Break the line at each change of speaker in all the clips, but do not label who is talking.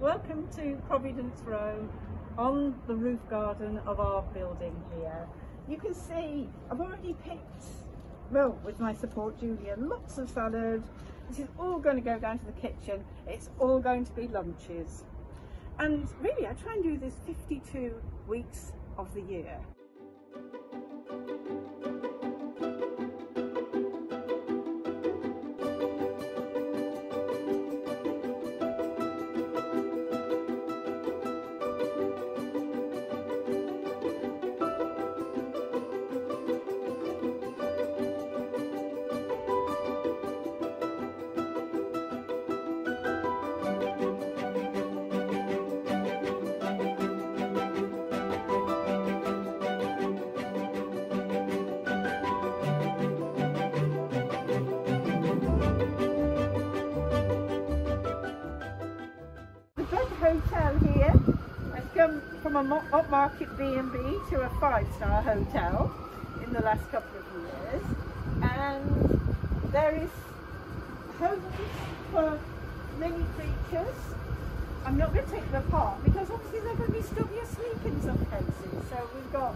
Welcome to Providence Row on the roof garden of our building here. You can see I've already picked, well, with my support Julia, lots of salad. This is all going to go down to the kitchen. It's all going to be lunches. And really I try and do this 52 weeks of the year. Hotel here. I've come from a upmarket B&B to a 5-star hotel in the last couple of years, and there is homes for many creatures. I'm not going to take them apart because obviously they're going to be still be asleep in some cases. So we've got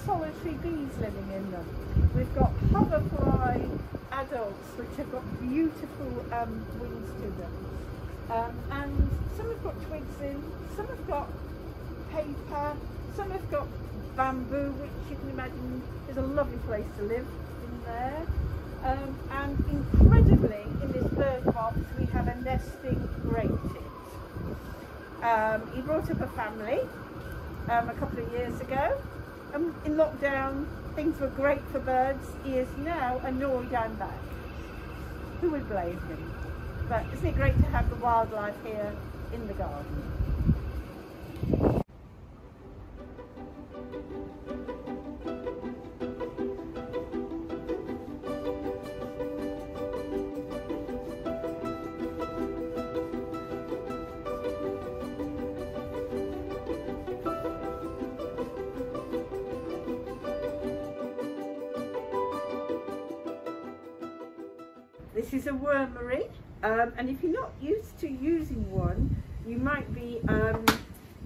solitary bees living in them. We've got hoverfly adults which have got beautiful wings to them. And some have got twigs in, some have got paper, some have got bamboo, which you can imagine is a lovely place to live in there. And incredibly, in this bird box, we have a nesting grated. He brought up a family a couple of years ago. In lockdown, things were great for birds. He is now annoyed and back. Who would blame him? But isn't it great to have the wildlife here in the garden? This is a wormery. And if you're not used to using one, you might be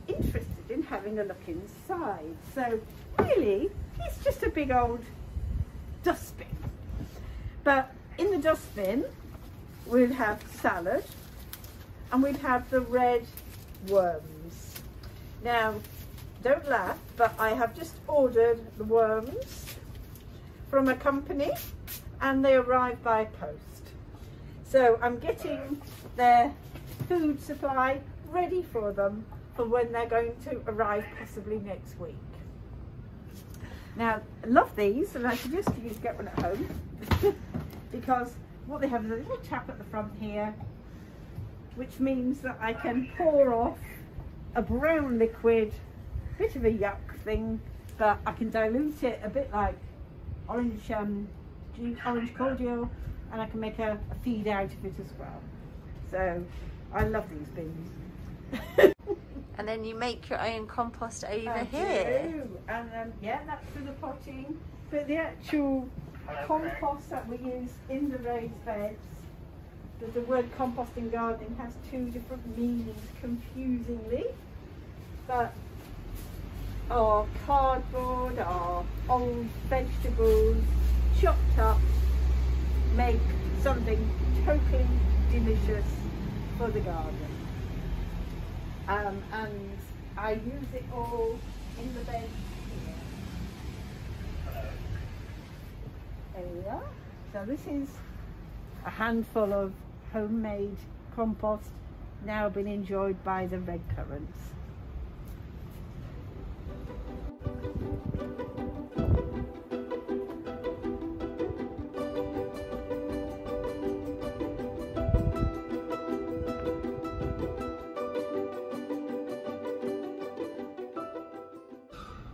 interested in having a look inside. So really, it's just a big old dustbin. But in the dustbin, we'll have salad and we'll have the red worms. Now, don't laugh, but I have just ordered the worms from a company and they arrive by post. So I'm getting their food supply ready for them for when they're going to arrive possibly next week. Now, I love these and I suggest you get one at home because what they have is a little tap at the front here, which means that I can pour off a brown liquid, bit of a yuck thing, but I can dilute it a bit like orange cordial, and I can make a feed out of it as well. So I love these bins.
And then you make your own compost over
I
here.
do. And yeah, that's for the potting. But the actual compost that we use in the raised beds, the word composting gardening has two different meanings confusingly. But our cardboard, our old vegetables chopped up make something totally delicious for the garden. And I use it all in the bed here. There we are. So this is a handful of homemade compost now been enjoyed by the red currants.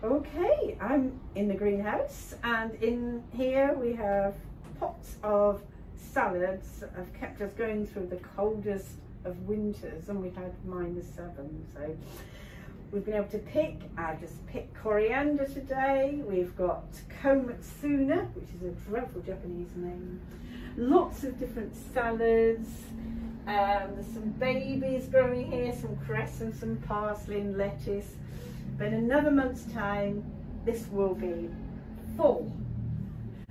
Okay, I'm in the greenhouse and in here we have pots of salads that have kept us going through the coldest of winters, and we had -7. So We've been able to pick, I just picked coriander today. We've got komatsuna, which is a dreadful Japanese name. Lots of different salads. There's some babies growing here, some cress and some parsley and lettuce. But in another month's time, this will be full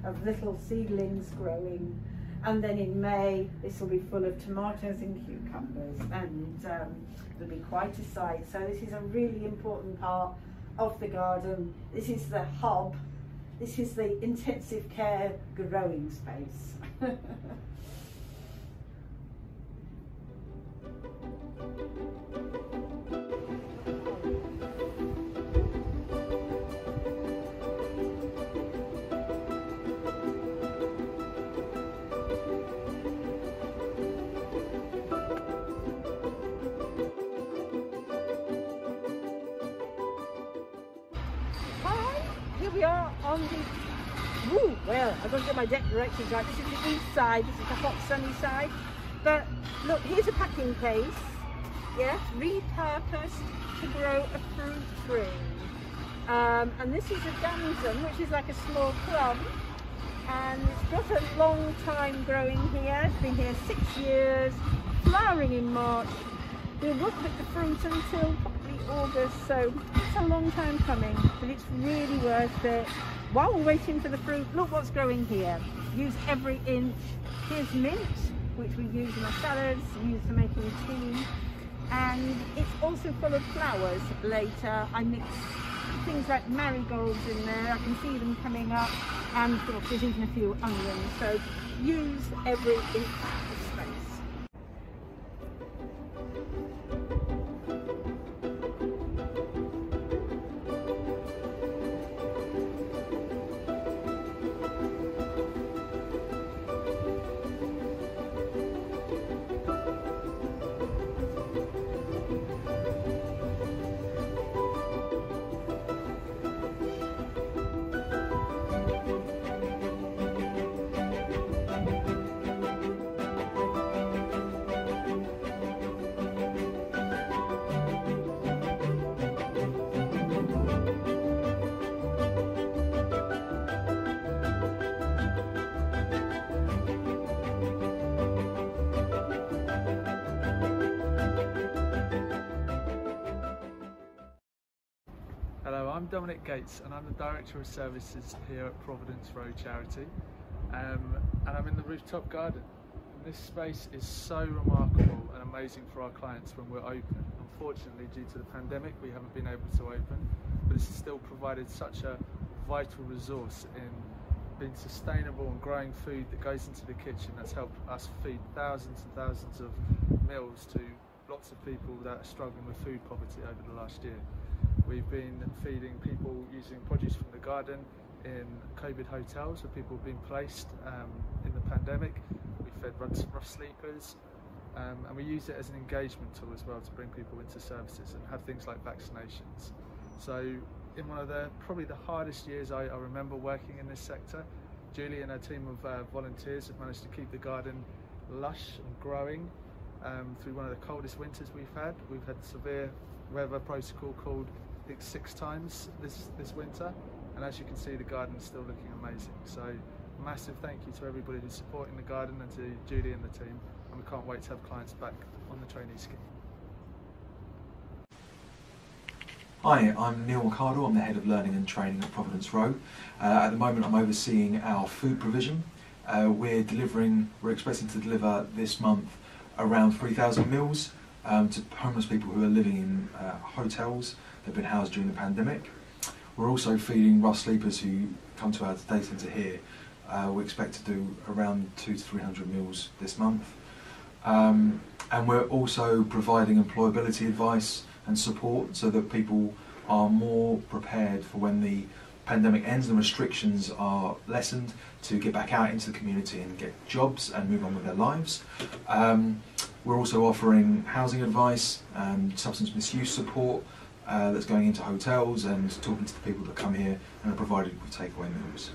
of little seedlings growing. And then in May, this will be full of tomatoes and cucumbers, and it'll be quite a sight. So this is a really important part of the garden. This is the hub. This is the intensive care growing space. Here we are on the, well, I've got to get my directions right. This is the east side, this is the hot sunny side. But look, here's a packing case, yes, repurposed to grow a fruit tree. And this is a damson, which is like a small plum. And it's got a long time growing here. It's been here 6 years, flowering in March. We won't pick the fruit until probably August, so it's a long time coming, but it's really worth it. While we're waiting for the fruit, look what's growing here. Use every inch. Here's mint, which we use in our salads, use for making tea. And it's also full of flowers later. I mix things like marigolds in there. I can see them coming up. And of course, there's even a few onions. So use every inch of space.
Hello, I'm Dominic Gates and I'm the Director of Services here at Providence Row charity, and I'm in the Rooftop Garden. And this space is so remarkable and amazing for our clients when we're open. Unfortunately, due to the pandemic, we haven't been able to open, but it's still provided such a vital resource in being sustainable and growing food that goes into the kitchen. That's helped us feed thousands and thousands of meals to lots of people that are struggling with food poverty over the last year. We've been feeding people using produce from the garden in COVID hotels where people have been placed in the pandemic. We fed rough sleepers, and we use it as an engagement tool as well to bring people into services and have things like vaccinations. So in one of probably the hardest years I remember working in this sector, Julie and her team of volunteers have managed to keep the garden lush and growing through one of the coldest winters we've had. We've had severe weather protocol called 6 times this winter, and as you can see, the garden is still looking amazing. So massive thank you to everybody who's supporting the garden and to Julie and the team, and we can't wait to have clients back on the trainee scheme.
Hi, I'm Neil Mercado. I'm the Head of Learning and Training at Providence Row. At the moment I'm overseeing our food provision. We're expecting to deliver this month around 3,000 meals to homeless people who are living in hotels that have been housed during the pandemic. We're also feeding rough sleepers who come to our day centre here. We expect to do around 200 to 300 meals this month. And we're also providing employability advice and support so that people are more prepared for when the pandemic ends and restrictions are lessened to get back out into the community and get jobs and move on with their lives. We're also offering housing advice and substance misuse support that's going into hotels and talking to the people that come here and are provided with takeaway meals.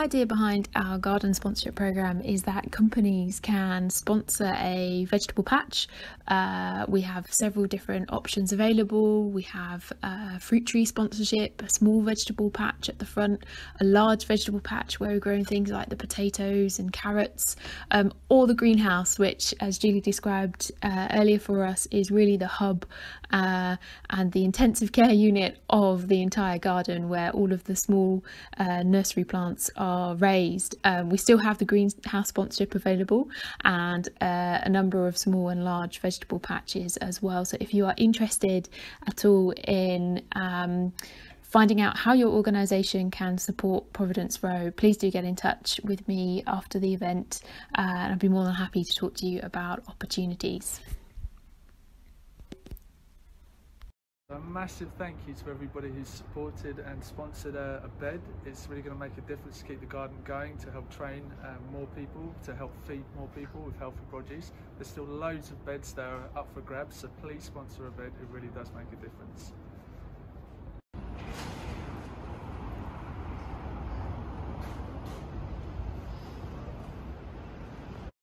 idea behind our garden sponsorship program is that companies can sponsor a vegetable patch. We have several different options available. We have fruit tree sponsorship, a small vegetable patch at the front, a large vegetable patch where we're growing things like the potatoes and carrots, or the greenhouse, which, as Julie described earlier for us, is really the hub and the intensive care unit of the entire garden, where all of the small nursery plants are raised. We still have the greenhouse sponsorship available, and a number of small and large vegetable patches as well. So if you are interested at all in finding out how your organisation can support Providence Row, please do get in touch with me after the event, and I'd be more than happy to talk to you about opportunities.
A massive thank you to everybody who's supported and sponsored a bed. It's really going to make a difference to keep the garden going, to help train more people, to help feed more people with healthy produce. There's still loads of beds that are up for grabs, so please sponsor a bed. It really does make a difference.